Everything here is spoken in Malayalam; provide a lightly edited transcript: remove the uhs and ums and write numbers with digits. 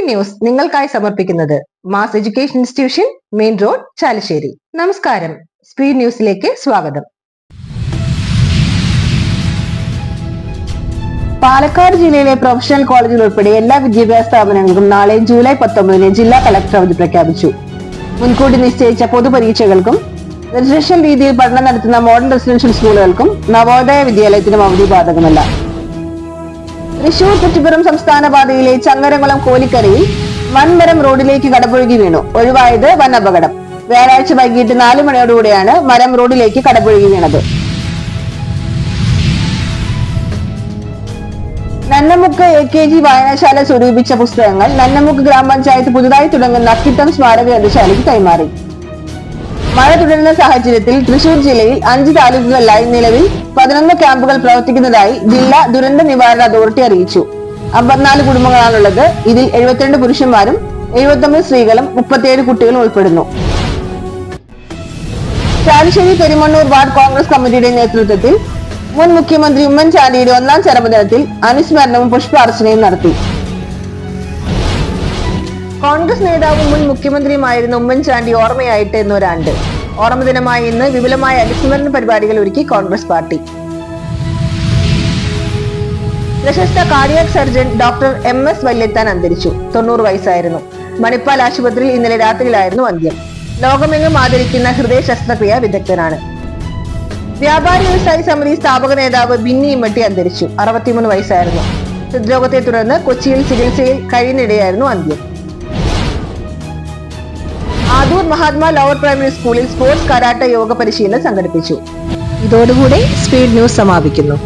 സ്പീഡ് ന്യൂസ് നിങ്ങൾക്കായി സമർപ്പിക്കുന്നത് mass education institution, main road, Chalissery. നമസ്കാരം. സ്പീഡ് ന്യൂസിലേക്ക് സ്വാഗതം. പാലക്കാട് ജില്ലയിലെ പ്രൊഫഷണൽ കോളേജുകൾ ഉൾപ്പെടെ എല്ലാ വിദ്യാഭ്യാസ സ്ഥാപനങ്ങൾക്കും നാളെ ജൂലൈ 19 ജില്ലാ കളക്ടർ അവധി പ്രഖ്യാപിച്ചു. മുൻകൂട്ടി നിശ്ചയിച്ച പൊതുപരീക്ഷകൾക്കും രജിസ്ട്രേഷൻ രീതിയിൽ പഠനം നടത്തുന്ന മോഡൽ റെസിഡൻഷ്യൽ സ്കൂളുകൾക്കും നവോദയ വിദ്യാലയത്തിനും അവധി ബാധകമല്ല. തൃശൂർ കുറ്റിപ്പുറം സംസ്ഥാന പാതയിലെ ചങ്ങരംകുളം കോലിക്കരയിൽ വൻമരം റോഡിലേക്ക് കടപുഴകി വീണു. ഒഴിവായത് വൻ അപകടം. വ്യാഴാഴ്ച വൈകിട്ട് 4 മണിയോടുകൂടെയാണ് മരം റോഡിലേക്ക് കടപുഴകി വീണത്. നന്നമുക്ക് AKG വായനശാല സ്വരൂപിച്ച പുസ്തകങ്ങൾ നന്നമുക്ക് ഗ്രാമപഞ്ചായത്ത് പുതുതായി തുടങ്ങുന്ന അക്കിത്തം സ്മാരക ഗ്രന്ഥശാലയ്ക്ക് കൈമാറി. മഴ തുടരുന്ന സാഹചര്യത്തിൽ തൃശൂർ ജില്ലയിൽ 5 താലൂക്കുകളിലായി നിലവിൽ 11 ക്യാമ്പുകൾ പ്രവർത്തിക്കുന്നതായി ജില്ലാ ദുരന്ത നിവാരണ അതോറിറ്റി അറിയിച്ചു. 54 കുടുംബങ്ങളാണുള്ളത്. ഇതിൽ 72 പുരുഷന്മാരും 79 സ്ത്രീകളും 37 കുട്ടികളും ഉൾപ്പെടുന്നു. ചാലശ്ശേരി പെരുമണ്ണൂർ വാർഡ് കോൺഗ്രസ് കമ്മിറ്റിയുടെ നേതൃത്വത്തിൽ മുൻ മുഖ്യമന്ത്രി ഉമ്മൻചാണ്ടിയുടെ 1ാം ചരമദിനത്തിൽ അനുസ്മരണവും പുഷ്പാർച്ചനയും നടത്തി. കോൺഗ്രസ് നേതാവും മുൻ മുഖ്യമന്ത്രിയുമായിരുന്ന ഉമ്മൻചാണ്ടി ഓർമ്മയായിട്ട് എന്നൊരാണ്ട്. ഓർമ്മദിനമായ ഇന്ന് വിപുലമായ അനുസ്മരണ പരിപാടികൾ ഒരുക്കി കോൺഗ്രസ് പാർട്ടി. പ്രശസ്ത cardiac surgeon doctor MS Valiathan അന്തരിച്ചു. 90 വയസ്സായിരുന്നു. മണിപ്പാൽ ആശുപത്രിയിൽ ഇന്നലെ രാത്രിയിലായിരുന്നു അന്ത്യം. ലോകമെങ്ങും ആദരിക്കുന്ന ഹൃദയ ശസ്ത്രക്രിയ വിദഗ്ധനാണ്. വ്യാപാരി വ്യവസായി സമിതി സ്ഥാപക നേതാവ് ബിന്നി ഇമ്മട്ടി അന്തരിച്ചു. 63 വയസ്സായിരുന്നു. ഹൃദ്രോഗത്തെ തുടർന്ന് കൊച്ചിയിൽ ചികിത്സയിൽ കഴിയുന്നിടെയായിരുന്നു അന്ത്യം. ആദൂർ മഹാത്മാ ലോവർ പ്രൈമറി സ്കൂളിൽ സ്പോർട്സ് കരാട്ട യോഗ പരിശീലനം സംഘടിപ്പിച്ചു. ഇതോടുകൂടി സ്പീഡ് ന്യൂസ് സമാപിക്കുന്നു.